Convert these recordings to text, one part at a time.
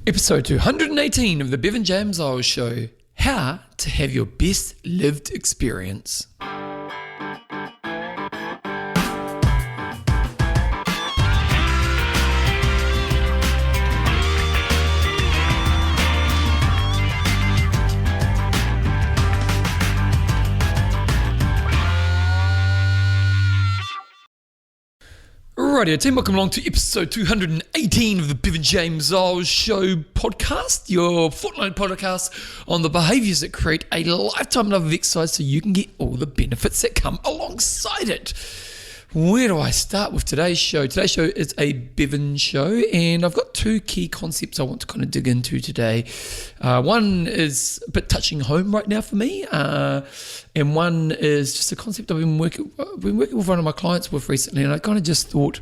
Episode 218 of the Bevan James Eyles Show, how to have your best lived experience. Rightio team, welcome along to episode 218 of the Bevan James Eyles Show podcast, your fortnightly podcast on the behaviours that create a lifetime love of exercise so you can get all the benefits that come alongside it. Where do I start with today's show? Today's show is a Bevan show, and I've got two key concepts I want to kind of dig into today. One is a bit touching home right now for me, and one is just a concept I've been working with one of my clients with recently, and I kind of just thought,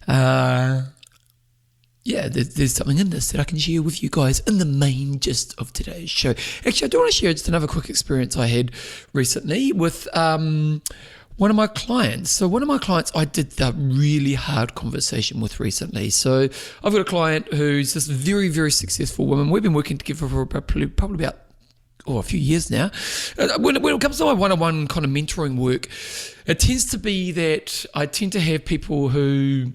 there's something in this that I can share with you guys in the main gist of today's show. Actually, I do want to share just another quick experience I had recently with one of my clients. So one of my clients I did a really hard conversation with recently. So I've got a client who's this very, very successful woman. We've been working together for probably about a few years now. When it comes to my one-on-one kind of mentoring work, it tends to be that I tend to have people who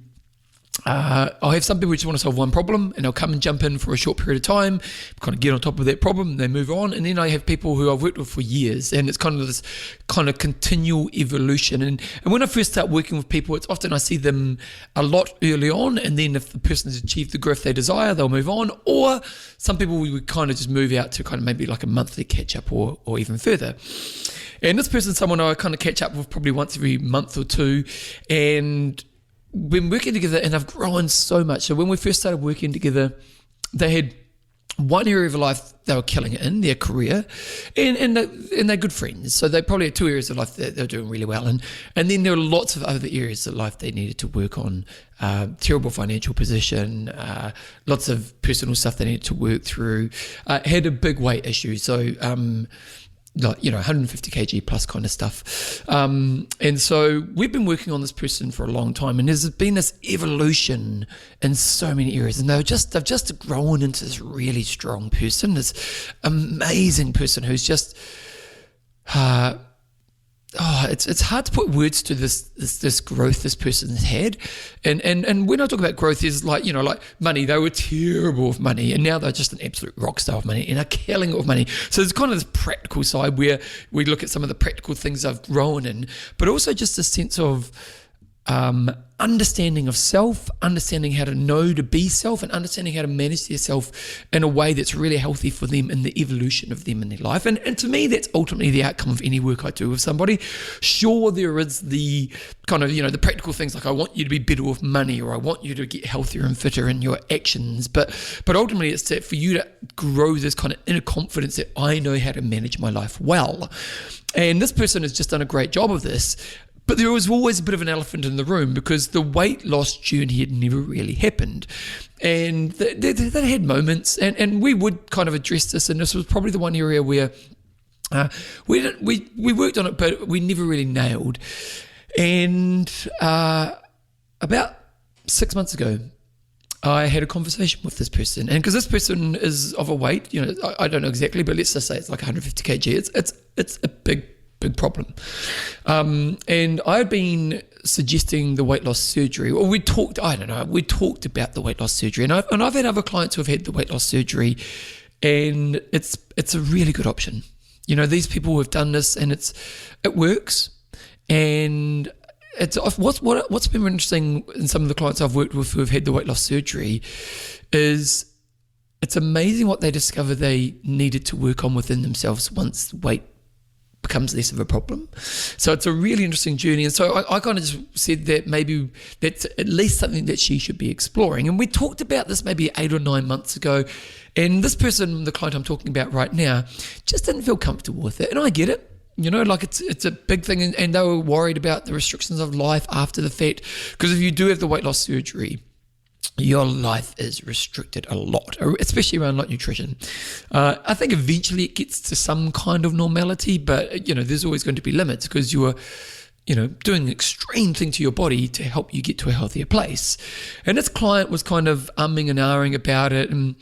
I have some people who just want to solve one problem and they'll come and jump in for a short period of time, kind of get on top of that problem, they move on. And then I have people who I've worked with for years, and it's kind of this kind of continual evolution. And when I first start working with people, it's often I see them a lot early on, and then if the person has achieved the growth they desire, they'll move on. Or some people we would kind of just move out to kind of maybe like a monthly catch up or even further. And this person's someone I kind of catch up with probably once every month or two, and been working together, and I've grown so much. So when we first started working together, they had one area of life they were killing it in, their career, and they're good friends. So they probably had two areas of life that they're doing really well in. And then there were lots of other areas of life they needed to work on. Terrible financial position, lots of personal stuff they needed to work through, had a big weight issue. So 150 kg plus kind of stuff. And so we've been working on this person for a long time, and there's been this evolution in so many areas, and they've just grown into this really strong person, this amazing person who's just, it's hard to put words to this growth this person has had. And when I talk about growth, is like money. They were terrible with money, and now they're just an absolute rock star of money and are killing it with money. So there's kind of this practical side where we look at some of the practical things I've grown in, but also just a sense of understanding of self, understanding how to know to be self, and understanding how to manage their self in a way that's really healthy for them in the evolution of them in their life. And to me, that's ultimately the outcome of any work I do with somebody. Sure, there is the kind of, the practical things like I want you to be better with money, or I want you to get healthier and fitter in your actions. But ultimately, it's for you to grow this kind of inner confidence that I know how to manage my life well. And this person has just done a great job of this. But there was always a bit of an elephant in the room, because the weight loss journey had never really happened. And they had moments, and we would kind of address this, and this was probably the one area where we worked on it, but we never really nailed. And about 6 months ago, I had a conversation with this person, and because this person is of a weight, I don't know exactly, but let's just say it's like 150 kg. It's a big problem. And I had been suggesting the weight loss surgery, or we talked about the weight loss surgery, and I've had other clients who have had the weight loss surgery, and it's a really good option. These people have done this, and it works. And it's what's been interesting in some of the clients I've worked with who have had the weight loss surgery is it's amazing what they discover they needed to work on within themselves once weight becomes less of a problem. So it's a really interesting journey. And so I kind of just said that maybe that's at least something that she should be exploring. And we talked about this maybe 8 or 9 months ago. And this person, the client I'm talking about right now, just didn't feel comfortable with it. And I get it. It's a big thing. And they were worried about the restrictions of life after the fact. Because if you do have the weight loss surgery, your life is restricted a lot, especially around like nutrition. I think eventually it gets to some kind of normality, but there's always going to be limits, because you're doing an extreme thing to your body to help you get to a healthier place. And this client was kind of umming and ahhing about it. And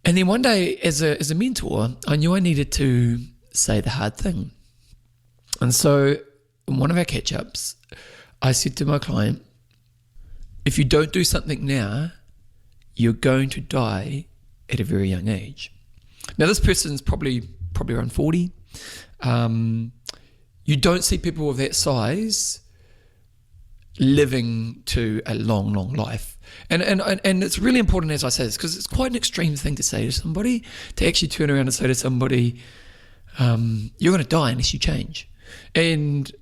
then one day, as a mentor, I knew I needed to say the hard thing. And so in one of our catch-ups, I said to my client, if you don't do something now, you're going to die at a very young age. Now, this person's probably around 40. You don't see people of that size living to a long, long life. And it's really important as I say this, because it's quite an extreme thing to say to somebody, to actually turn around and say to somebody, you're going to die unless you change. But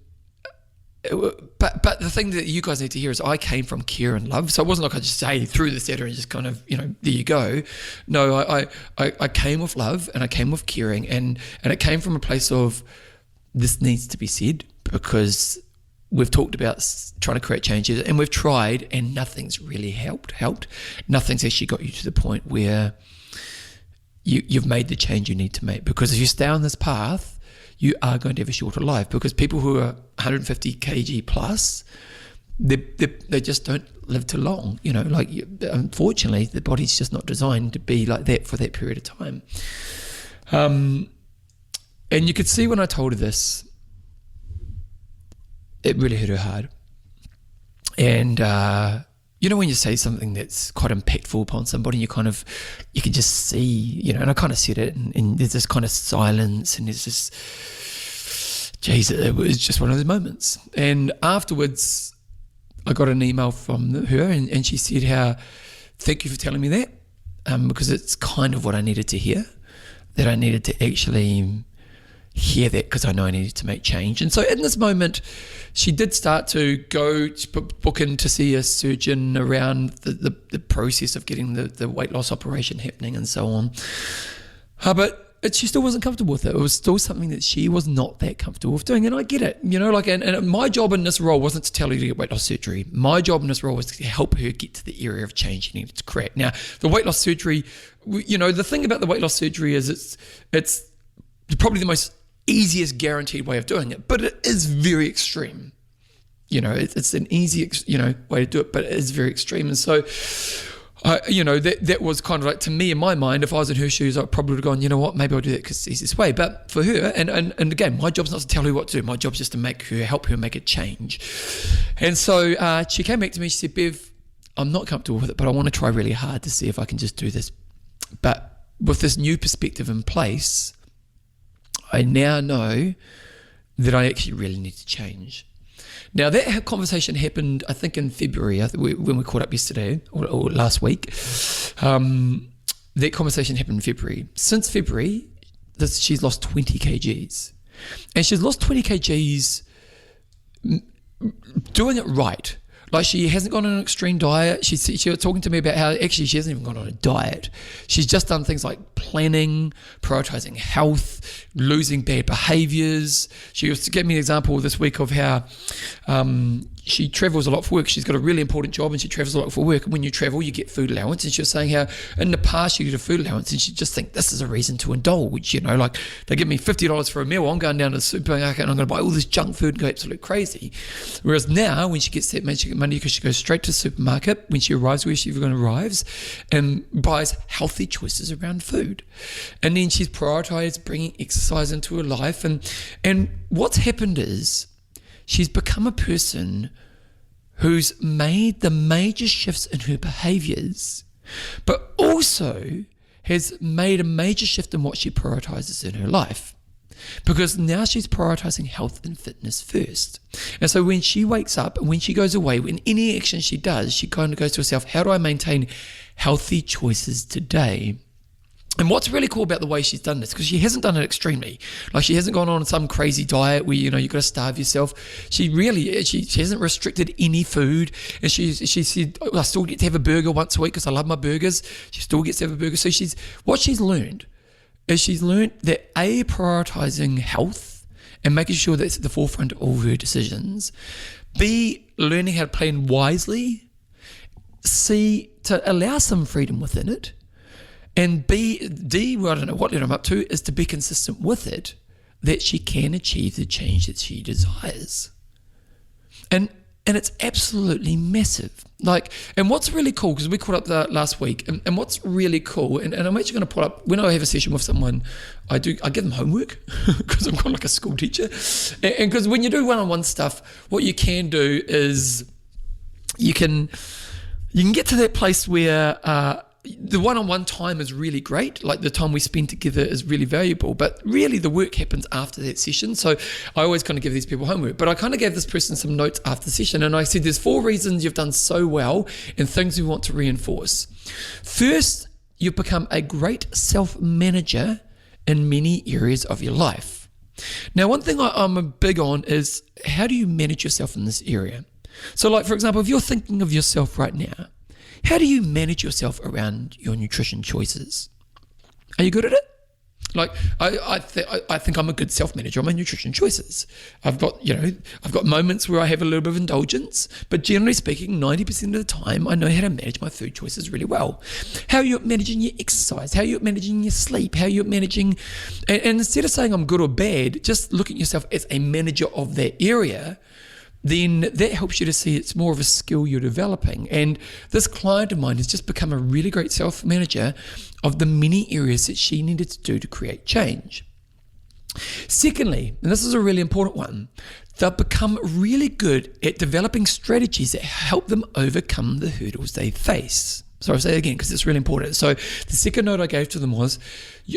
the thing that you guys need to hear is I came from care and love. So it wasn't like I just say threw this at her and just kind of, there you go. No, I came with love and I came with caring, and it came from a place of this needs to be said, because we've talked about trying to create changes and we've tried and nothing's really helped. Nothing's actually got you to the point where you've made the change you need to make, because if you stay on this path, you are going to have a shorter life, because people who are 150 kg plus, they just don't live too long. Unfortunately, the body's just not designed to be like that for that period of time. And you could see when I told her this, it really hit her hard. And when you say something that's quite impactful upon somebody, you can just see, and I kind of said it, and there's this kind of silence, and there's this, geez, it was just one of those moments. And afterwards, I got an email from her, and she said thank you for telling me that, because it's kind of what I needed to hear, that I needed to actually hear that, because I know I needed to make change. And so in this moment, she did start to go book in to see a surgeon around the process of getting the weight loss operation happening and so on. But she still wasn't comfortable with it. It was still something that she was not that comfortable with doing. And I get it, and my job in this role wasn't to tell her to get weight loss surgery. My job in this role was to help her get to the area of change she needed to create. Now, the weight loss surgery, the thing about the weight loss surgery is it's probably the most easiest guaranteed way of doing it, but it is very extreme. It's an easy, way to do it, but it is very extreme. And so, that was kind of like, to me, in my mind, if I was in her shoes, I probably would have gone, you know what, maybe I'll do that because it's the easiest way. But for her, and again, my job's not to tell her what to do. My job's just to help her make a change. And so she came back to me, she said, Bev, I'm not comfortable with it, but I want to try really hard to see if I can just do this. But with this new perspective in place, I now know that I actually really need to change. Now, that conversation happened, I think, in February, when we caught up yesterday or last week. That conversation happened in February. Since February, she's lost 20 kgs. And she's lost 20 kgs doing it right. Like, she hasn't gone on an extreme diet. She was talking to me about how actually she hasn't even gone on a diet. She's just done things like planning, prioritizing health, losing bad behaviors. She was to give me an example this week of how she travels a lot for work. She's got a really important job and she travels a lot for work. And when you travel, you get food allowance. And she was saying how in the past you get a food allowance and she just think this is a reason to indulge. Like they give me $50 for a meal. I'm going down to the supermarket and I'm going to buy all this junk food and go absolutely crazy. Whereas now when she gets that money, because she goes straight to the supermarket when she arrives where she's going to arrives and buys healthy choices around food. And then she's prioritized bringing exercise into her life. And what's happened is she's become a person who's made the major shifts in her behaviors, but also has made a major shift in what she prioritizes in her life. Because now she's prioritizing health and fitness first. And so when she wakes up and when she goes away, in any action she does, she kind of goes to herself, how do I maintain healthy choices today? And what's really cool about the way she's done this, because she hasn't done it extremely, like she hasn't gone on some crazy diet where, you've got to starve yourself. She really, she hasn't restricted any food. And she said, I still get to have a burger once a week because I love my burgers. She still gets to have a burger. So what she's learned that prioritizing health and making sure that's at the forefront of all her decisions, B, learning how to plan wisely, C, to allow some freedom within it, and D, well, I don't know what level I'm up to, is to be consistent with it that she can achieve the change that she desires. And it's absolutely massive. And what's really cool, because we caught up last week, and what's really cool, and I'm actually going to put up, when I have a session with someone, I give them homework, because I'm kind of like a school teacher. And because when you do one-on-one stuff, what you can do is you can get to that place where the one-on-one time is really great, like the time we spend together is really valuable, but really the work happens after that session. So I always kind of give these people homework, but I kind of gave this person some notes after the session, and I said there's 4 reasons you've done so well and things we want to reinforce. First, you've become a great self-manager in many areas of your life. Now, one thing I'm big on is, how do you manage yourself in this area? So like, for example, if you're thinking of yourself right now, how do you manage yourself around your nutrition choices? Are you good at it? Like, I think I'm a good self-manager on my nutrition choices. I've got moments where I have a little bit of indulgence, but generally speaking, 90% of the time, I know how to manage my food choices really well. How are you managing your exercise? How are you managing your sleep? How are you managing, and instead of saying I'm good or bad, just look at yourself as a manager of that area. Then that helps you to see it's more of a skill you're developing. And this client of mine has just become a really great self-manager of the many areas that she needed to do to create change. Secondly, and this is a really important one, they've become really good at developing strategies that help them overcome the hurdles they face. So I'll say it again because it's really important. So the second note I gave to them was,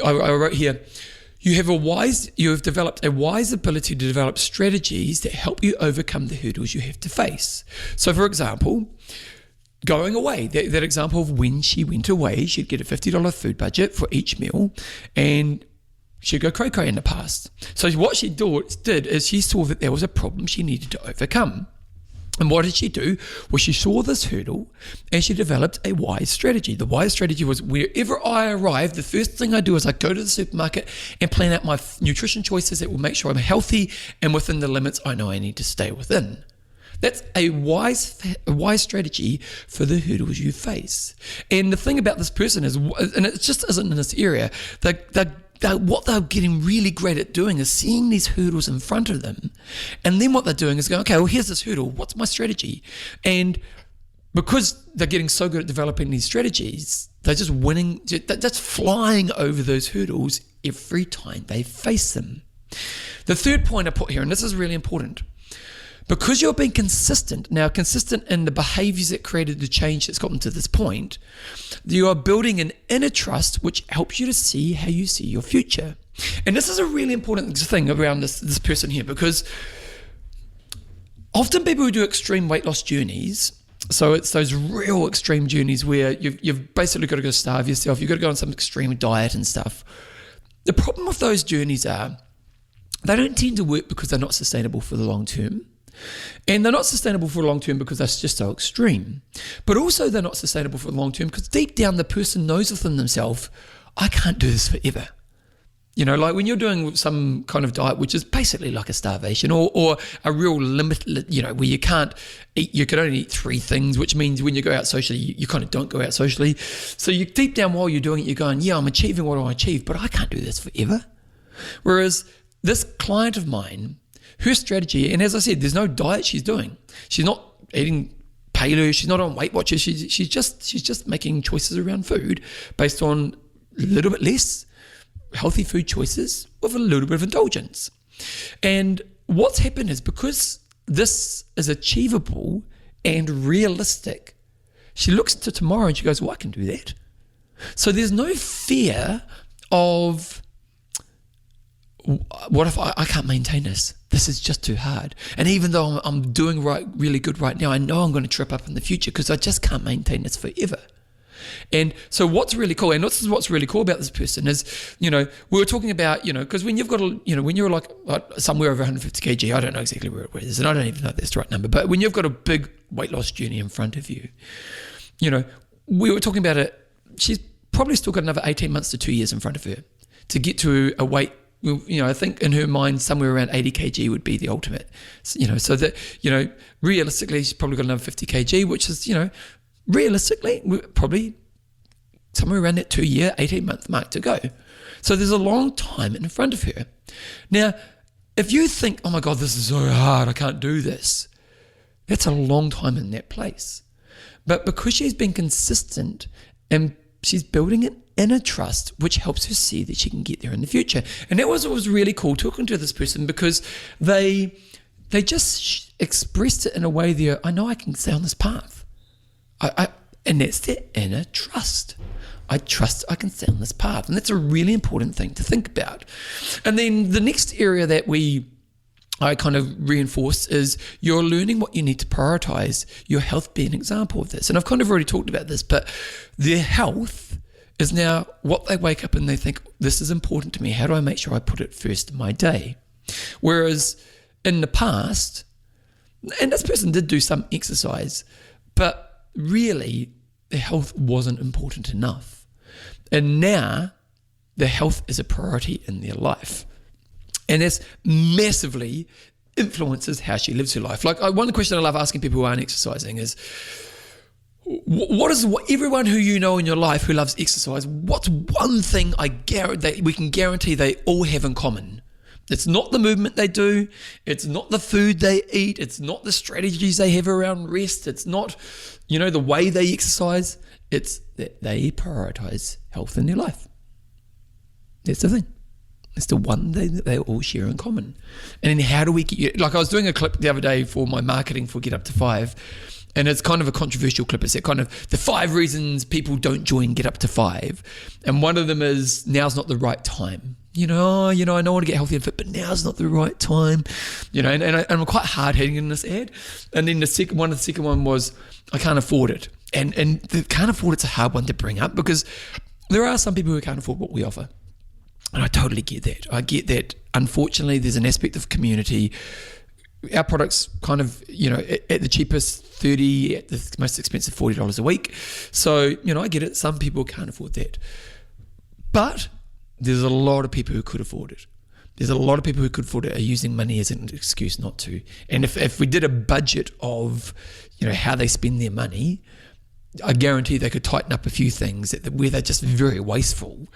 I wrote here, you have developed a wise ability to develop strategies that help you overcome the hurdles you have to face. So for example, going away, that example of when she went away, she'd get a $50 food budget for each meal, and she'd go cray-cray in the past. So what she did is she saw that there was a problem she needed to overcome. And what did she do? Well, she saw this hurdle and she developed a wise strategy. The wise strategy was, wherever I arrive, the first thing I do is I go to the supermarket and plan out my nutrition choices that will make sure I'm healthy and within the limits I know I need to stay within. That's a wise strategy for the hurdles you face. And the thing about this person is, and it just isn't in this area, what they're getting really great at doing is seeing these hurdles in front of them. And then what they're doing is going, okay, well, here's this hurdle. What's my strategy? And because they're getting so good at developing these strategies, they're just winning, that's flying over those hurdles every time they face them. The third point I put here, and this is really important, because you're being consistent in the behaviors that created the change that's gotten to this point, you are building an inner trust which helps you to see how you see your future. And this is a really important thing around this person here, because often people who do extreme weight loss journeys, so it's those real extreme journeys where you've basically got to go starve yourself, you've got to go on some extreme diet and stuff. The problem with those journeys are they don't tend to work because they're not sustainable for the long term. And they're not sustainable for the long term because that's just so extreme. But also they're not sustainable for the long term because deep down the person knows within themselves, I can't do this forever. You know, like when you're doing some kind of diet, which is basically like a starvation or a real limit, you know, where you can't eat, you can only eat 3 things, which means when you go out socially, you kind of don't go out socially. So you deep down while you're doing it, you're going, yeah, I'm achieving what I want to achieve, but I can't do this forever. Whereas this client of mine, her strategy, and as I said, there's no diet she's doing. She's not eating paleo. She's not on Weight Watchers. She's just making choices around food based on a little bit less healthy food choices with a little bit of indulgence. And what's happened is, because this is achievable and realistic, she looks to tomorrow and she goes, well, I can do that. So there's no fear of, what if I can't maintain this? This is just too hard. And even though I'm doing really good right now, I know I'm going to trip up in the future because I just can't maintain this forever. And so what's really cool, and this is what's really cool about this person is, you know, we were talking about, you know, because when you've got when you're like somewhere over 150 kg, I don't know exactly where it is, and I don't even know if that's the right number, but when you've got a big weight loss journey in front of you, you know, we were talking about it, she's probably still got another 18 months to 2 years in front of her to get to a weight. You know, I think in her mind, somewhere around 80 kg would be the ultimate, you know, so that, you know, realistically, she's probably got another 50 kg, which is, you know, realistically, probably somewhere around that 2 year, 18 month mark to go. So there's a long time in front of her. Now, if you think, oh my God, this is so hard, I can't do this, that's a long time in that place. But because she's been consistent and she's building an inner trust, which helps her see that she can get there in the future. And that was what was really cool talking to this person, because they just expressed it in a way that I know I can stay on this path. And that's their inner trust. I trust I can stay on this path. And that's a really important thing to think about. And then the next area that I kind of reinforce is you're learning what you need to prioritize, your health being an example of this. And I've kind of already talked about this, but their health is now what they wake up and they think, this is important to me. How do I make sure I put it first in my day? Whereas in the past, and this person did do some exercise, but really their health wasn't important enough. And now their health is a priority in their life. And this massively influences how she lives her life. Like, one question I love asking people who aren't exercising is, what everyone who you know in your life who loves exercise, what's one thing that we can guarantee they all have in common? It's not the movement they do. It's not the food they eat. It's not the strategies they have around rest. It's not, the way they exercise. It's that they prioritize health in their life. That's the thing. It's the one thing that they all share in common. And then how do we get you? Like, I was doing a clip the other day for my marketing for Get Up to 5, and it's kind of a controversial clip. It's kind of the 5 reasons people don't join Get Up to 5. And one of them is, now's not the right time. I know I want to get healthy and fit, but now's not the right time. And I'm quite hard-hitting in this ad. And then the second one was, I can't afford it. And the can't afford it's a hard one to bring up, because there are some people who can't afford what we offer. And I totally get that. I get that, unfortunately, there's an aspect of community. Our product's kind of, at the cheapest, $30, at the most expensive, $40 a week. So, I get it. Some people can't afford that. But there's a lot of people who could afford it. There's a lot of people who could afford it are using money as an excuse not to. And if we did a budget of, how they spend their money, I guarantee they could tighten up a few things where they're just very wasteful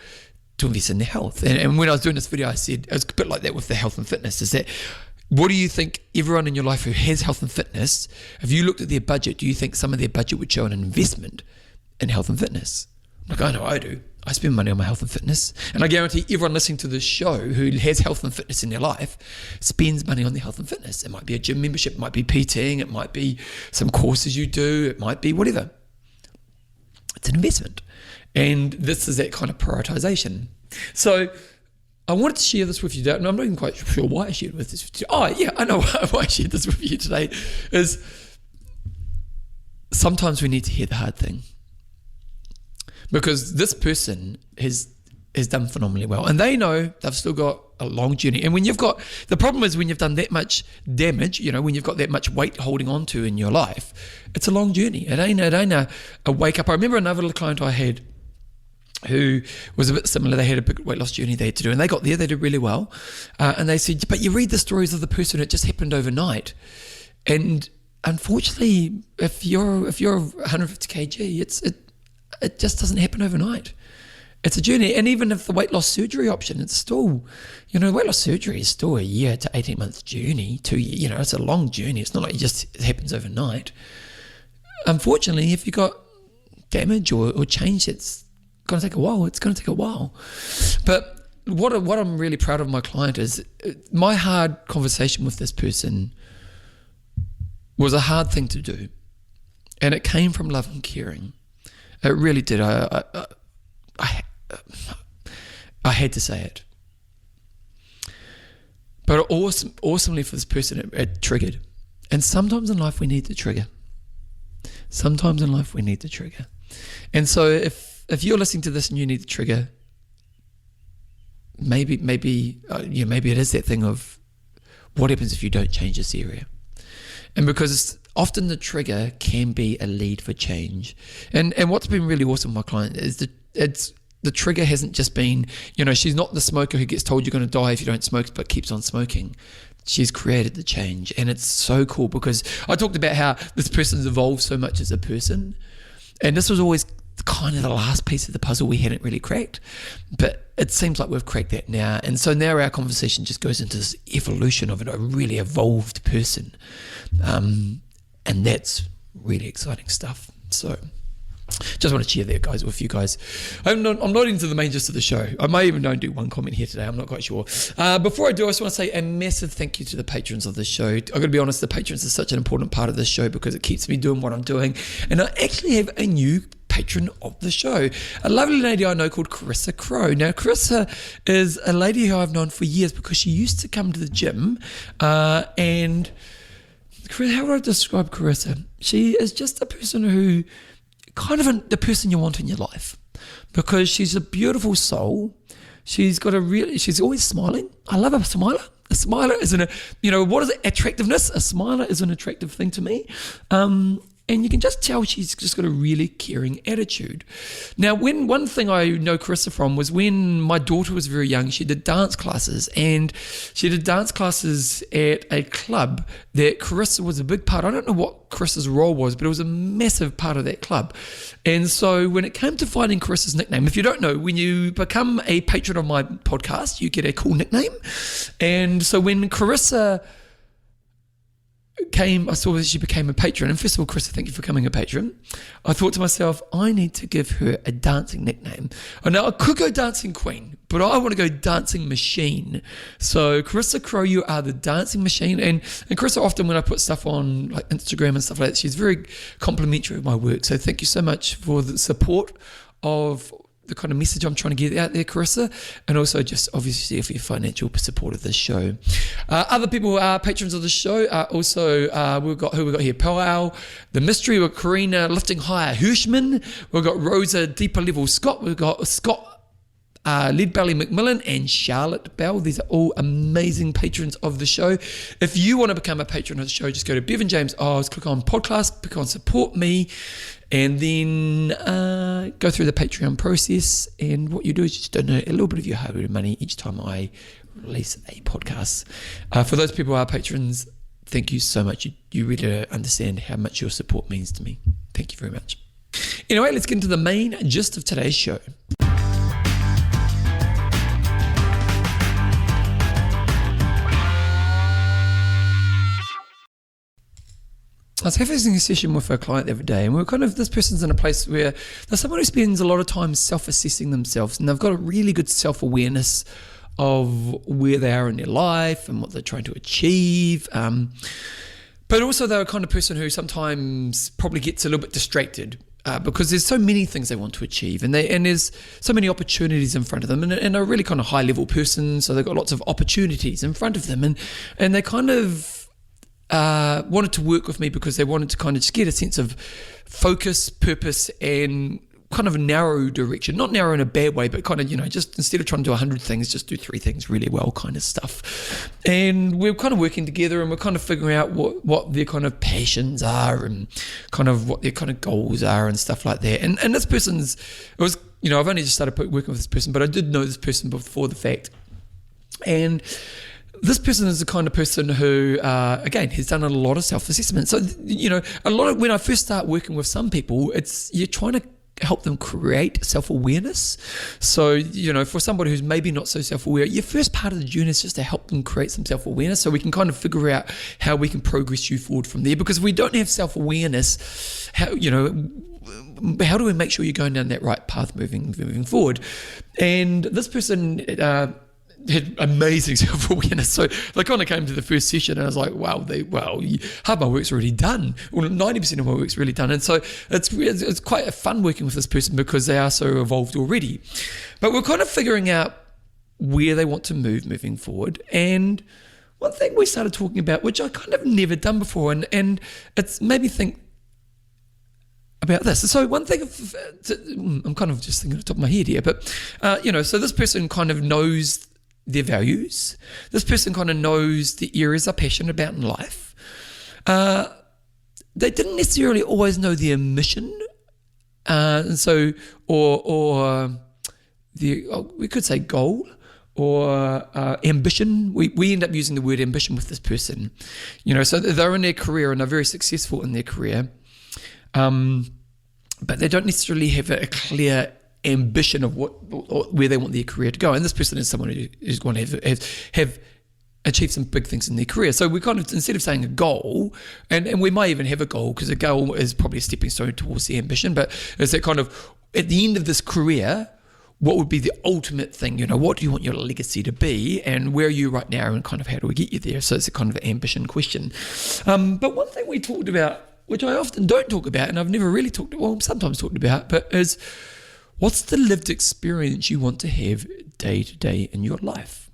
to invest in their health. And when I was doing this video, I said, it was a bit like that with the health and fitness, is that, what do you think everyone in your life who has health and fitness, if you looked at their budget, do you think some of their budget would show an investment in health and fitness? Like, I know I do. I spend money on my health and fitness. And I guarantee everyone listening to this show who has health and fitness in their life spends money on their health and fitness. It might be a gym membership, it might be PTing, it might be some courses you do, it might be whatever. It's an investment. And this is that kind of prioritization. So I wanted to share this with you today, and I'm not even quite sure why I shared this with you. Oh, yeah, I know why I shared this with you today, is sometimes we need to hear the hard thing. Because this person has done phenomenally well, and they know they've still got a long journey. And the problem is when you've done that much damage, when you've got that much weight holding on to in your life, it's a long journey. It ain't a wake up. I remember another little client I had who was a bit similar. They had a big weight loss journey they had to do, and they got there, they did really well. And they said, but you read the stories of the person, it just happened overnight. And unfortunately, if you're 150 kg, it just doesn't happen overnight. It's a journey. And even if the weight loss surgery option, it's still, weight loss surgery is still a year to 18 months journey, 2 years, it's a long journey. It's not like it happens overnight. Unfortunately, if you got damage or change, it's going to take a while. It's going to take a while. But what I'm really proud of my client is, my hard conversation with this person was a hard thing to do. And it came from love and caring. It really did. I had to say it. But awesomely for this person, it triggered. And sometimes in life we need to trigger. And so if you're listening to this and you need to trigger, maybe it is that thing of, what happens if you don't change this area? And because often the trigger can be a lead for change. And what's been really awesome with my client is the trigger hasn't just been, she's not the smoker who gets told you're going to die if you don't smoke but keeps on smoking. She's created the change. And it's so cool, because I talked about how this person's evolved so much as a person. And this was always kind of the last piece of the puzzle we hadn't really cracked, but it seems like we've cracked that now. And so now our conversation just goes into this evolution of a really evolved person. And that's really exciting stuff. So just want to share that, guys, with you guys. I'm not into the main gist of the show. I may even do one comment here today. I'm not quite sure. Before I do, I just want to say a massive thank you to the patrons of this show. I've got to be honest, the patrons are such an important part of this show because it keeps me doing what I'm doing. And I actually have a new patron of the show, a lovely lady I know called Carissa Crow. Now, Carissa is a lady who I've known for years because she used to come to the gym and how would I describe Carissa? She is just a person who kind of the person you want in your life because she's a beautiful soul. She's always smiling. I love a smiler. A smiler what is it? Attractiveness. A smiler is an attractive thing to me. And you can just tell she's just got a really caring attitude. Now, one thing I know Carissa from was when my daughter was very young, she did dance classes. And she did dance classes at a club that Carissa was a big part. I don't know what Carissa's role was, but it was a massive part of that club. And so when it came to finding Carissa's nickname, if you don't know, when you become a patron of my podcast, you get a cool nickname. And so when Carissa I saw that she became a patron. And first of all, Carissa, thank you for becoming a patron. I thought to myself, I need to give her a dancing nickname. Oh, now I could go Dancing Queen, but I want to go Dancing Machine. So Carissa Crow, you are the Dancing Machine. And Carissa, often when I put stuff on like Instagram and stuff like that, she's very complimentary of my work. So thank you so much for the support of the kind of message I'm trying to get out there, Carissa, and also just obviously for your financial support of this show. Other people who are patrons of the show are also, we've got here, Powell, The Mystery, with Karina Lifting Higher Hirschman, we've got Rosa Deeper Level Scott, we've got Scott Lead Belly McMillan and Charlotte Bell. These are all amazing patrons of the show. If you want to become a patron of the show, just go to Bevan James Eyles, click on podcast, click on support me, and then go through the Patreon process. And what you do is just donate a little bit of your hard-earned money each time I release a podcast. For those people who are patrons, thank you so much. You really don't understand how much your support means to me. Thank you very much. Anyway, let's get into the main gist of today's show. I was having a session with a client the other day, and this person's in a place where there's someone who spends a lot of time self-assessing themselves, and they've got a really good self-awareness of where they are in their life and what they're trying to achieve. But also they're a kind of person who sometimes probably gets a little bit distracted because there's so many things they want to achieve, and there's so many opportunities in front of them, and they're a really kind of high-level person, so they've got lots of opportunities in front of them, and they kind of wanted to work with me because they wanted to kind of just get a sense of focus, purpose, and kind of a narrow direction. Not narrow in a bad way, but kind of, just instead of trying to do 100 things, just do 3 things really well kind of stuff. And we're kind of working together, and we're kind of figuring out what their kind of passions are and kind of what their kind of goals are and stuff like that. And this I've only just started working with this person, but I did know this person before the fact. And this person is the kind of person who, again, has done a lot of self-assessment. So, when I first start working with some people, you're trying to help them create self-awareness. So, for somebody who's maybe not so self-aware, your first part of the journey is just to help them create some self-awareness so we can kind of figure out how we can progress you forward from there. Because if we don't have self-awareness, how do we make sure you're going down that right path moving forward? And this person had amazing self-awareness. So they kind of came to the first session and I was like, half my work's already done. Well, 90% of my work's really done. And so it's quite fun working with this person because they are so evolved already. But we're kind of figuring out where they want to moving forward. And one thing we started talking about, which I kind of never done before, and it's made me think about this. So one thing, I'm kind of just thinking at the top of my head here, but, so this person kind of knows their values. This person kind of knows the areas they're passionate about in life. They didn't necessarily always know their mission, and so or we could say goal or ambition. We end up using the word ambition with this person. So they're in their career and they're very successful in their career. but they don't necessarily have a clear ambition of what or where they want their career to go. And this person is someone who's going to have achieve some big things in their career. So we kind of, instead of saying a goal, and we might even have a goal, because a goal is probably a stepping stone towards the ambition, but is that kind of, at the end of this career, what would be the ultimate thing? What do you want your legacy to be, and where are you right now, and kind of how do we get you there? So it's a kind of ambition question. But one thing we talked about, which I often don't talk about, and I've never really sometimes talked about, but is, what's the lived experience you want to have day to day in your life?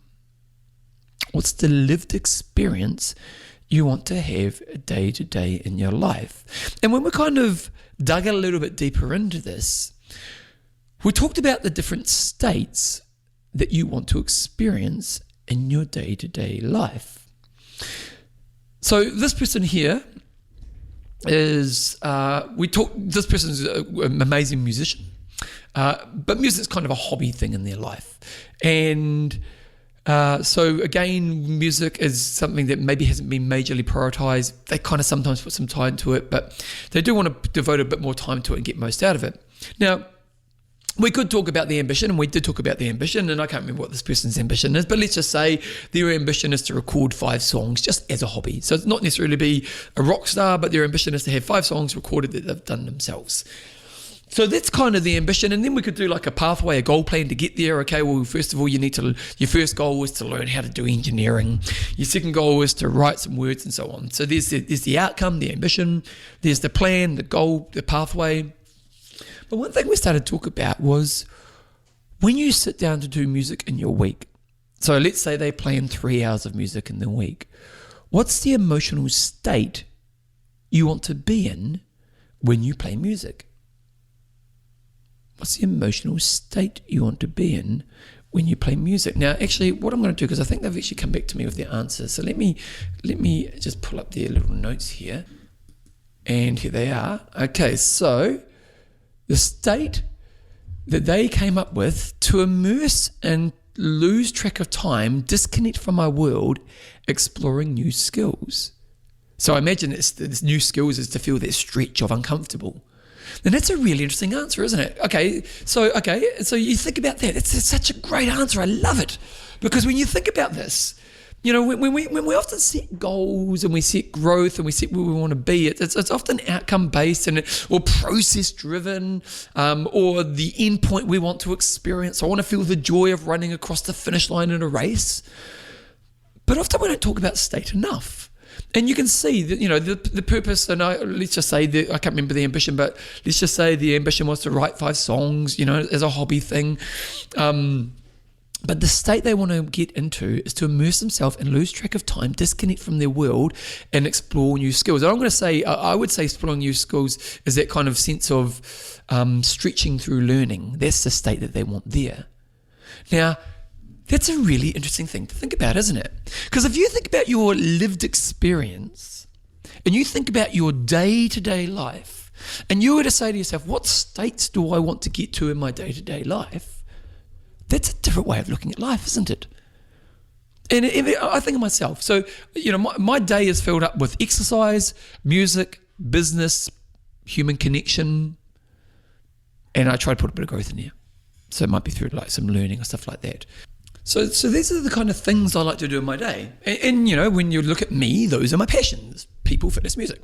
What's the lived experience you want to have day to day in your life? And when we kind of dug a little bit deeper into this, we talked about the different states that you want to experience in your day to day life. So this person here is, this person's an amazing musician, but music's kind of a hobby thing in their life. And so again, music is something that maybe hasn't been majorly prioritized. They kind of sometimes put some time to it, but they do want to devote a bit more time to it and get most out of it. Now, we could talk about the ambition, and we did talk about the ambition, and I can't remember what this person's ambition is, but let's just say their ambition is to record 5 songs just as a hobby. So it's not necessarily to be a rock star, but their ambition is to have 5 songs recorded that they've done themselves. So that's kind of the ambition, and then we could do like a pathway, a goal plan to get there. Okay, well, first of all, your first goal is to learn how to do engineering. Your second goal is to write some words and so on. So there's the outcome, the ambition, there's the plan, the goal, the pathway. But one thing we started to talk about was when you sit down to do music in your week. So let's say they plan 3 hours of music in the week. What's the emotional state you want to be in when you play music? What's the emotional state you want to be in when you play music? Now, actually, what I'm going to do, because I think they've actually come back to me with their answers. So let me just pull up their little notes here. And here they are. Okay, so the state that they came up with: to immerse and lose track of time, disconnect from my world, exploring new skills. So I imagine this new skills is to feel that stretch of uncomfortable. And that's a really interesting answer, isn't it? Okay, so you think about that. It's such a great answer. I love it. Because when you think about this, when we often set goals and we set growth and we set where we want to be, it's often outcome based or process driven, or the end point we want to experience. I want to feel the joy of running across the finish line in a race. But often we don't talk about state enough. And you can see that, the purpose, and let's just say I can't remember the ambition, but let's just say the ambition was to write 5 songs, as a hobby thing. But the state they want to get into is to immerse themselves and lose track of time, disconnect from their world, and explore new skills. And I'm going to say, I would say exploring new skills is that kind of sense of stretching through learning. That's the state that they want there. Now, that's a really interesting thing to think about, isn't it? Because if you think about your lived experience and you think about your day-to-day life, and you were to say to yourself, what states do I want to get to in my day-to-day life? That's a different way of looking at life, isn't it? And I think of myself. So, my day is filled up with exercise, music, business, human connection, and I try to put a bit of growth in here. So it might be through like some learning or stuff like that. So these are the kind of things I like to do in my day. And when you look at me, those are my passions: people, fitness, music.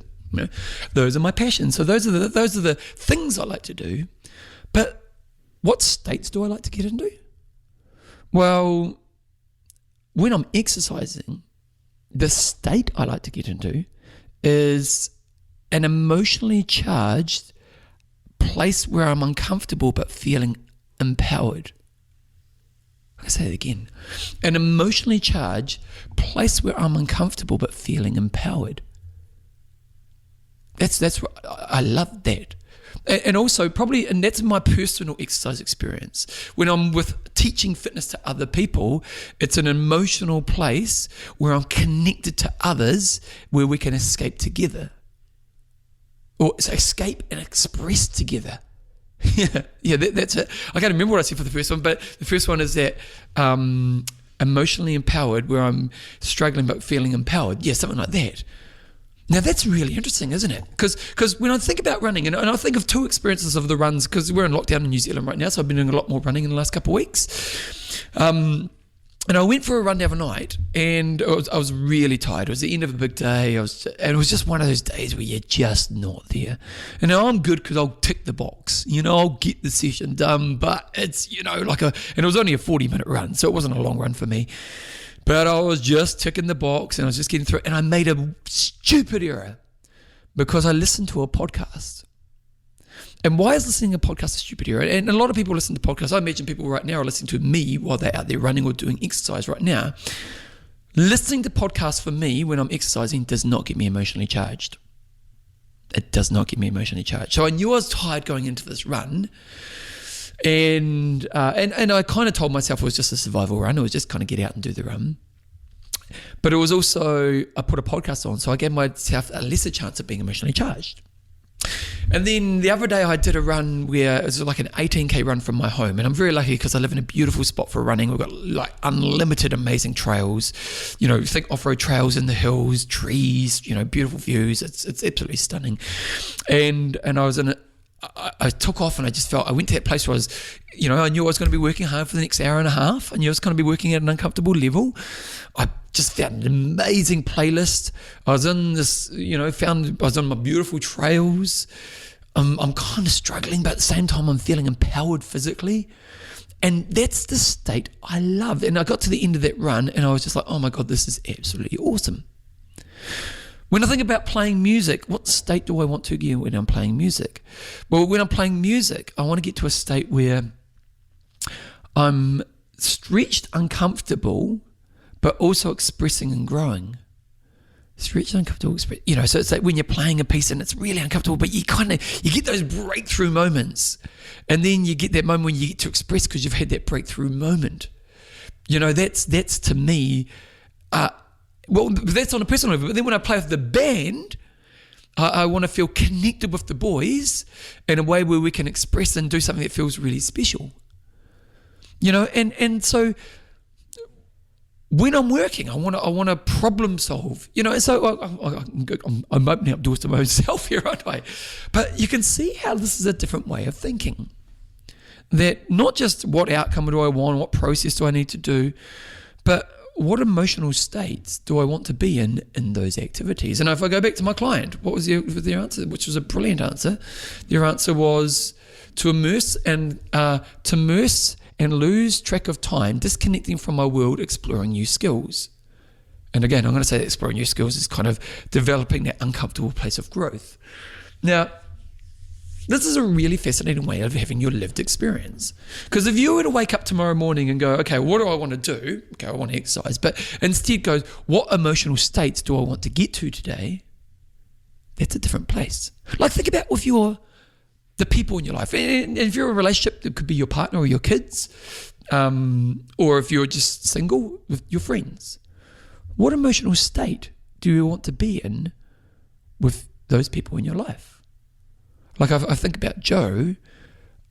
Those are my passions. So those are the things I like to do. But what states do I like to get into? Well, when I'm exercising, the state I like to get into is an emotionally charged place where I'm uncomfortable but feeling empowered. I say it again. An emotionally charged place where I'm uncomfortable but feeling empowered. That's what I love that. And also and that's my personal exercise experience. When I'm with teaching fitness to other people, it's an emotional place where I'm connected to others, where we can escape together. Or escape and express together. Yeah, that's it. I can't remember what I said for the first one, but the first one is that emotionally empowered, where I'm struggling but feeling empowered. Yeah, something like that. Now that's really interesting, isn't it? Because when I think about running, and I think of two experiences of the runs, because we're in lockdown in New Zealand right now, so I've been doing a lot more running in the last couple of weeks. And I went for a run the other night, and I was really tired. It was the end of a big day, and it was just one of those days where you're just not there. And now I'm good because I'll tick the box, I'll get the session done, but it's, and it was only a 40-minute run, so it wasn't a long run for me. But I was just ticking the box, and I was just getting through it, and I made a stupid error because I listened to a podcast. And why is listening to a podcast a stupid error? And a lot of people listen to podcasts. I imagine people right now are listening to me while they're out there running or doing exercise right now. Listening to podcasts for me when I'm exercising does not get me emotionally charged. It does not get me emotionally charged. So I knew I was tired going into this run. And I kind of told myself it was just a survival run. It was just kind of get out and do the run. But it was also, I put a podcast on, so I gave myself a lesser chance of being emotionally charged. And then the other day I did a run where it was like an 18k run from my home, and I'm very lucky because I live in a beautiful spot for running. We've got like unlimited amazing trails, think off-road trails in the hills, trees, beautiful views. It's absolutely stunning. And I was in it. I took off, and I just felt, I went to that place where I was, I knew I was going to be working hard for the next hour and a half. I knew I was going to be working at an uncomfortable level. I just found an amazing playlist. I was in this, I was on my beautiful trails. I'm kind of struggling, but at the same time, I'm feeling empowered physically. And that's the state I love. And I got to the end of that run, and I was just like, oh my God, this is absolutely awesome. When I think about playing music, what state do I want to get when I'm playing music? Well, when I'm playing music, I want to get to a state where I'm stretched, uncomfortable, but also expressing and growing. Stretched, uncomfortable, so it's like when you're playing a piece and it's really uncomfortable, but you get those breakthrough moments. And then you get that moment when you get to express because you've had that breakthrough moment. That's to me, well, that's on a personal level. But then when I play with the band, I want to feel connected with the boys in a way where we can express and do something that feels really special. And so when I'm working, I want to problem solve. So I'm opening up doors to myself here, aren't I? But you can see how this is a different way of thinking. That not just what outcome do I want, what process do I need to do, but what emotional states do I want to be in those activities? And if I go back to my client, what was their answer? Which was a brilliant answer. Their answer was to immerse and lose track of time, disconnecting from my world, exploring new skills. And again, I'm going to say that exploring new skills is kind of developing that uncomfortable place of growth. Now, this is a really fascinating way of having your lived experience. Because if you were to wake up tomorrow morning and go, okay, what do I want to do? Okay, I want to exercise. But instead goes, what emotional states do I want to get to today? That's a different place. Like think about with the people in your life. And if you're in a relationship, it could be your partner or your kids. Or if you're just single, with your friends. What emotional state do you want to be in with those people in your life? Like I think about Joe,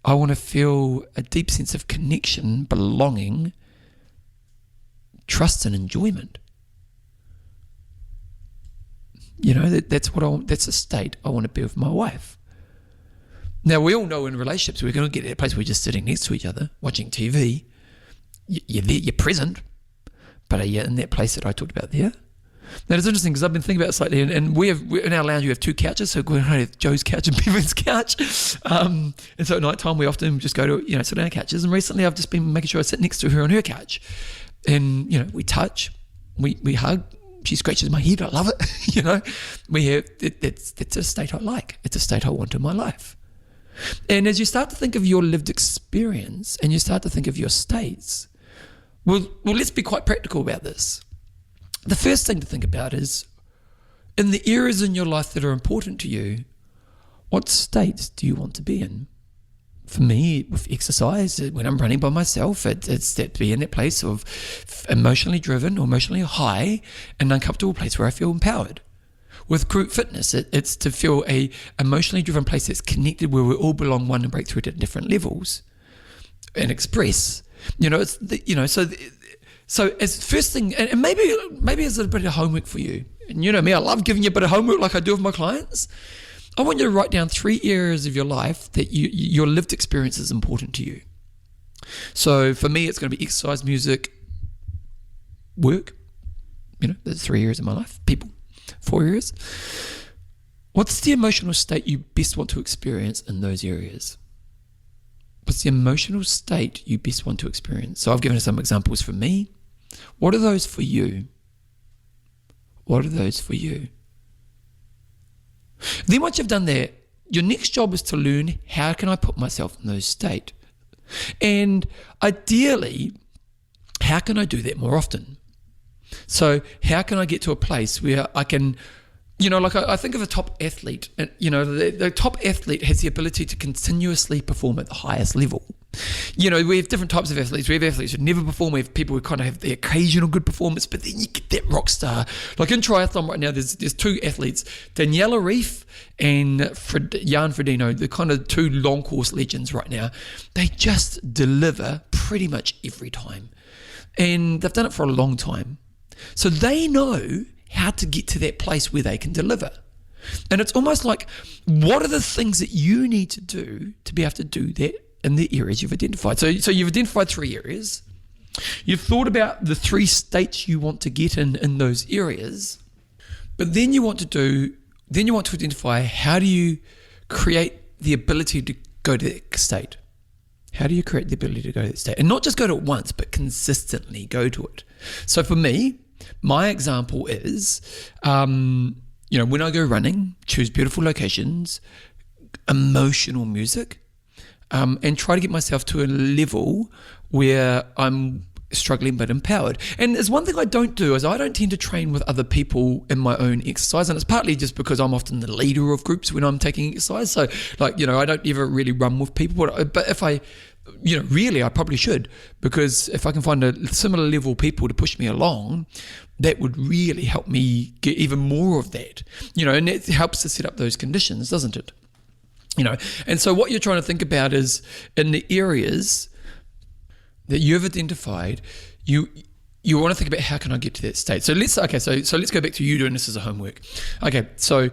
I want to feel a deep sense of connection, belonging, trust and enjoyment. That's what I want. That's a state I want to be with my wife. Now, we all know in relationships, we're going to get to that place where we're just sitting next to each other, watching TV. You're there, you're present, but are you in that place that I talked about there? Now, it's interesting because I've been thinking about it slightly, and we're in our lounge, we have two couches, so we have Joe's couch and Bevan's couch. And so at night time, we often just go to, sit on our couches. And recently, I've just been making sure I sit next to her on her couch. And, we touch, we hug. She scratches my head. I love it. It's a state I like. It's a state I want in my life. And as you start to think of your lived experience and you start to think of your states, well, let's be quite practical about this. The first thing to think about is, in the areas in your life that are important to you, what states do you want to be in? For me, with exercise, when I'm running by myself, it's that be in that place of emotionally driven or emotionally high, an uncomfortable place where I feel empowered. With group fitness, it's to feel a emotionally driven place that's connected where we all belong one and break through at different levels and express. So as first thing, and maybe it's a bit of homework for you. and you know me, I love giving you a bit of homework like I do with my clients. I want you to write down 3 areas of your life that your lived experience is important to you. So for me, it's going to be exercise, music, work. There's 3 areas of my life. People, 4 areas. What's the emotional state you best want to experience in those areas? What's the emotional state you best want to experience? So I've given some examples for me. What are those for you? What are those for you? Then once you've done that, your next job is to learn, how can I put myself in those state? And ideally, how can I do that more often? So how can I get to a place where I can, I think of a top athlete, and the top athlete has the ability to continuously perform at the highest level. We have different types of athletes. We have athletes who never perform. We have people who kind of have the occasional good performance, but then you get that rock star. Like in triathlon right now, there's 2 athletes, Daniela Reef and Jan Frodeno, the kind of 2 long course legends right now. They just deliver pretty much every time. And they've done it for a long time. So they know how to get to that place where they can deliver. And it's almost like, what are the things that you need to do to be able to do that in the areas you've identified? So you've identified 3 areas. You've thought about the 3 states you want to get in those areas. But then you want to identify, how do you create the ability to go to that state? How do you create the ability to go to that state? And not just go to it once, but consistently go to it. So for me, my example is, when I go running, choose beautiful locations, emotional music, and try to get myself to a level where I'm struggling but empowered. And there's one thing I don't do, is I don't tend to train with other people in my own exercise, and it's partly just because I'm often the leader of groups when I'm taking exercise. So I don't ever really run with people, but if I really I probably should, because if I can find a similar level people to push me along, that would really help me get even more of that, and it helps to set up those conditions, doesn't it? And so what you're trying to think about is, in the areas that you've identified, you want to think about, how can I get to that state? So let's go back to you doing this as a homework. Okay, so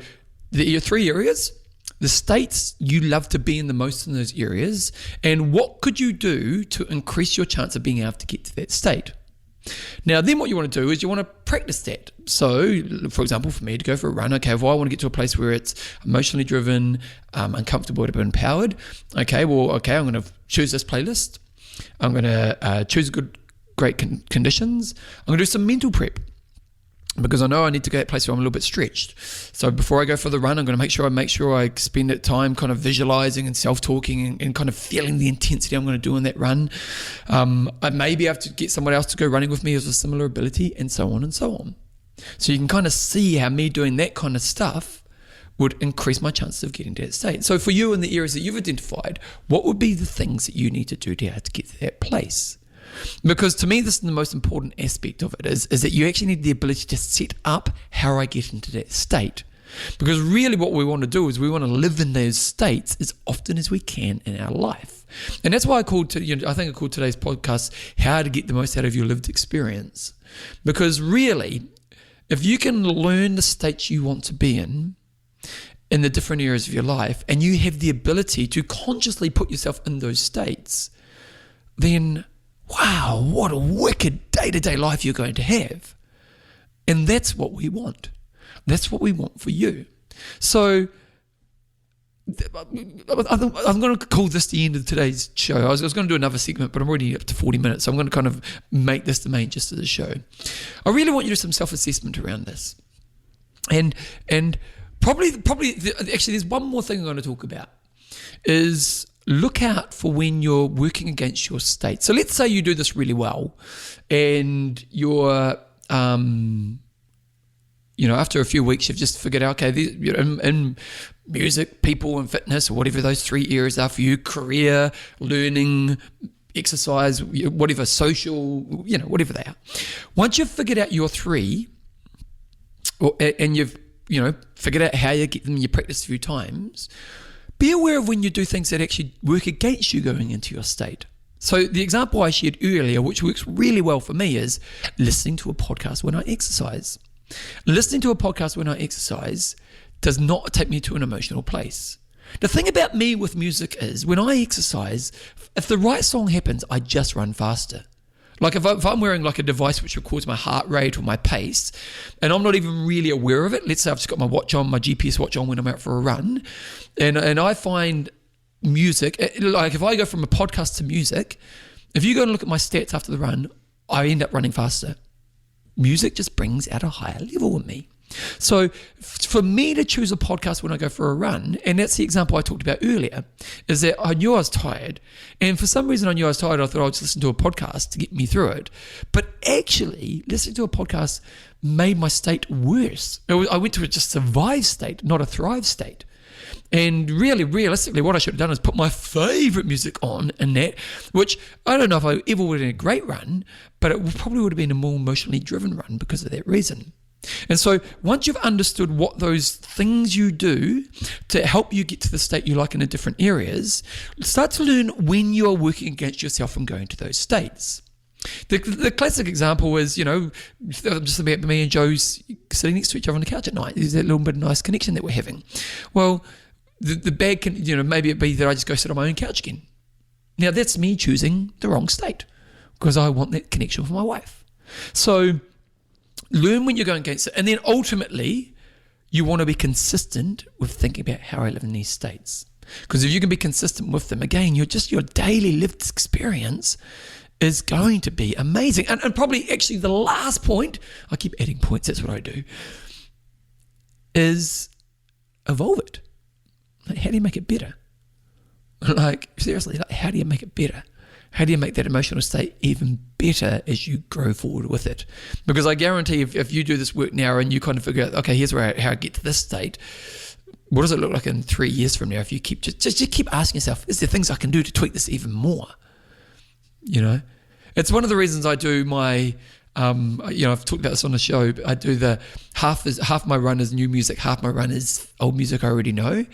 your 3 areas, the states you love to be in the most in those areas, and what could you do to increase your chance of being able to get to that state? Now, then what you want to do is you want to practice that. So, for example, for me to go for a run, okay, well, I want to get to a place where it's emotionally driven, uncomfortable, but empowered. I'm going to choose this playlist. I'm going to choose great conditions. I'm going to do some mental prep, because I know I need to go to that place where I'm a little bit stretched. So before I go for the run, I'm going to make sure I spend that time kind of visualizing and self-talking and kind of feeling the intensity I'm going to do in that run. I may be able to get someone else to go running with me who has a similar ability, and so on and so on. So you can kind of see how me doing that kind of stuff would increase my chances of getting to that state. So for you, in the areas that you've identified, what would be the things that you need to do to get to that place? Because to me, this is the most important aspect of it, is that you actually need the ability to set up how I get into that state. Because really what we want to do is we want to live in those states as often as we can in our life. And that's why I called today's podcast, How to Get the Most Out of Your Lived Experience. Because really, if you can learn the states you want to be in the different areas of your life, and you have the ability to consciously put yourself in those states, then wow, what a wicked day-to-day life you're going to have. And that's what we want. That's what we want for you. So I'm going to call this the end of today's show. I was going to do another segment, but I'm already up to 40 minutes, so I'm going to kind of make this the main gist of the show. I really want you to do some self-assessment around this. And probably, actually, there's one more thing I'm going to talk about, is look out for when you're working against your state. So let's say you do this really well, and you're, after a few weeks, you've just figured out, okay, in music, people, and fitness, or whatever those 3 areas are for you, career, learning, exercise, whatever, social, whatever they are. Once you've figured out your 3, and you've, figured out how you get them, you practice a few times, be aware of when you do things that actually work against you going into your state. So the example I shared earlier, which works really well for me, is listening to a podcast when I exercise. Listening to a podcast when I exercise does not take me to an emotional place. The thing about me with music is when I exercise, if the right song happens, I just run faster. Like if I'm wearing like a device which records my heart rate or my pace, and I'm not even really aware of it, let's say I've just got my watch on, my GPS watch on when I'm out for a run, and I find music, like if I go from a podcast to music, if you go and look at my stats after the run, I end up running faster. Music just brings out a higher level in me. So for me to choose a podcast when I go for a run, and that's the example I talked about earlier, is that I knew I was tired, and for some reason I knew I was tired. I thought I'd just listen to a podcast to get me through it, but actually listening to a podcast made my state worse. I went to a just survive state, not a thrive state. And really, realistically, what I should have done is put my favourite music on in that, which I don't know if I ever would have had a great run, but it probably would have been a more emotionally driven run because of that reason. And so once you've understood what those things you do to help you get to the state you like in the different areas, start to learn when you are working against yourself from going to those states. The classic example is, just about me and Joe's sitting next to each other on the couch at night. There's that little bit of nice connection that we're having. Well, the bad can, maybe it be that I just go sit on my own couch again. Now that's me choosing the wrong state because I want that connection with my wife. So learn when you're going against it. And then ultimately, you want to be consistent with thinking about how I live in these states. Because if you can be consistent with them, again, your daily lived experience is going to be amazing. And probably actually the last point, I keep adding points, that's what I do, is evolve it. Like, how do you make it better? Like, seriously, how do you make it better? How do you make that emotional state even better as you grow forward with it? Because I guarantee if you do this work now and you kind of figure out, okay, here's how I get to this state, what does it look like in 3 years from now? If you keep just keep asking yourself, is there things I can do to tweak this even more? It's one of the reasons I do my, I've talked about this on the show, but I do the half my run is new music, half my run is old music I already know.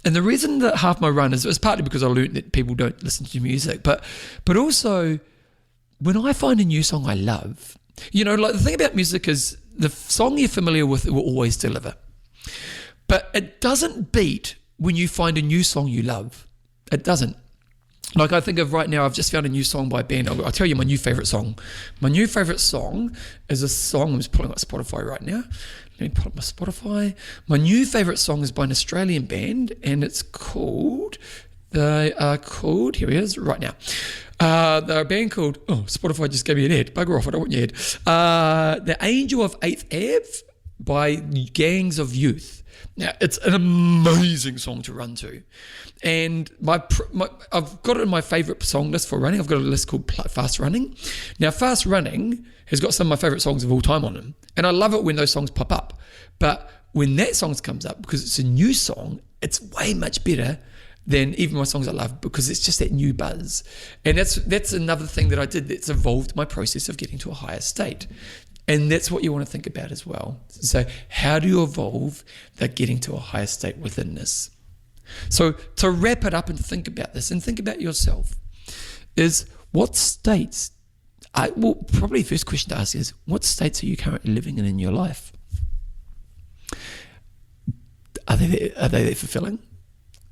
And the reason that half my run is partly because I learned that people don't listen to music, but also when I find a new song I love, like the thing about music is the song you're familiar with will always deliver. But it doesn't beat when you find a new song you love. It doesn't. Like I think of right now, I've just found a new song by a band. I'll tell you my new favourite song. My new favourite song is a song, I'm just pulling up Spotify right now. Let me pull up my Spotify. My new favourite song is by an Australian band, and it's called, here it is, right now. They're a band called, Spotify just gave me an ad. Bugger off, I don't want your ad. The Angel of 8th Ave by Gangs of Youth. Now, it's an amazing song to run to. And I've got it in my favourite song list for running. I've got a list called Fast Running. Now, Fast Running has got some of my favourite songs of all time on them. And I love it when those songs pop up. But when that song comes up, because it's a new song, it's way much better than even my songs I love because it's just that new buzz. And that's another thing that I did that's evolved my process of getting to a higher state. And that's what you want to think about as well. So how do you evolve that getting to a higher state within this? So to wrap it up and think about this and think about yourself is what states, probably the first question to ask is, what states are you currently living in your life? Are they fulfilling?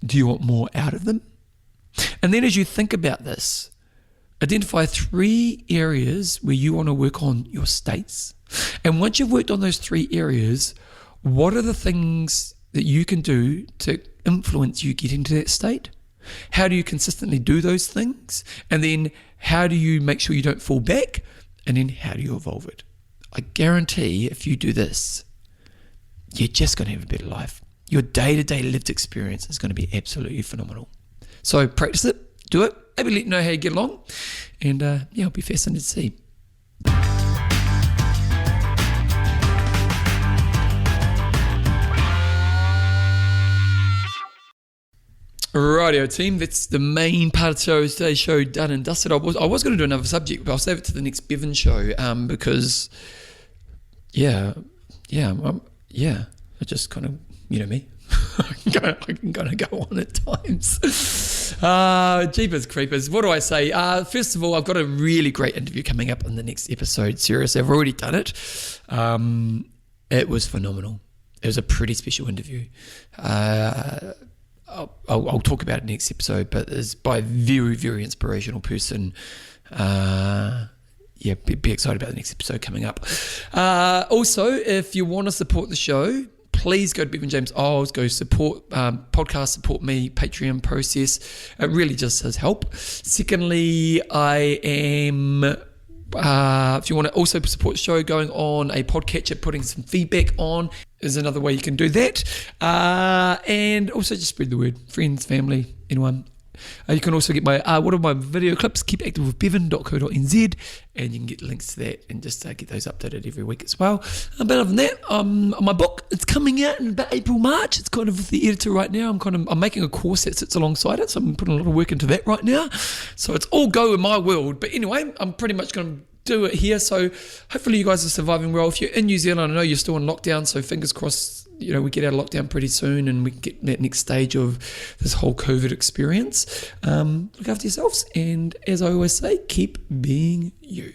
Do you want more out of them? And then as you think about this, identify 3 areas where you want to work on your states. And once you've worked on those 3 areas, what are the things that you can do to influence you getting to that state? How do you consistently do those things? And then how do you make sure you don't fall back? And then how do you evolve it? I guarantee if you do this, you're just going to have a better life. Your day-to-day lived experience is going to be absolutely phenomenal. So practice it, do it. Maybe let me know how you get along. And it'll be fascinating to see. Rightio team, that's the main part of today's show done and dusted. I was going to do another subject, but I'll save it to the next Bevan show because, I just kind of, me. I can kind of go on at times. Jeepers creepers. What do I say? First of all, I've got a really great interview coming up in the next episode. Seriously, I've already done it. It was phenomenal. It was a pretty special interview. I'll talk about it next episode, but it's by a very, very inspirational person. Be excited about the next episode coming up. Also, if you want to support the show, please go to Bevan James Eyles, go support podcast, support me, Patreon process. It really just does help. Secondly, I am, if you want to also support the show, going on a podcatcher, putting some feedback on is another way you can do that. And also just spread the word. Friends, family, anyone. You can also get my one of my video clips, Keep Active with Bevan.co.nz, and you can get links to that and just get those updated every week as well. But other than that, my book, it's coming out in about April, March. It's kind of with the editor right now. I'm making a course that sits alongside it, so I'm putting a lot of work into that right now. So it's all go in my world. But anyway, I'm pretty much going to do it here. So hopefully you guys are surviving well. If you're in New Zealand, I know you're still in lockdown, so fingers crossed, we get out of lockdown pretty soon and we get that next stage of this whole COVID experience. Look after yourselves, and as I always say, keep being you.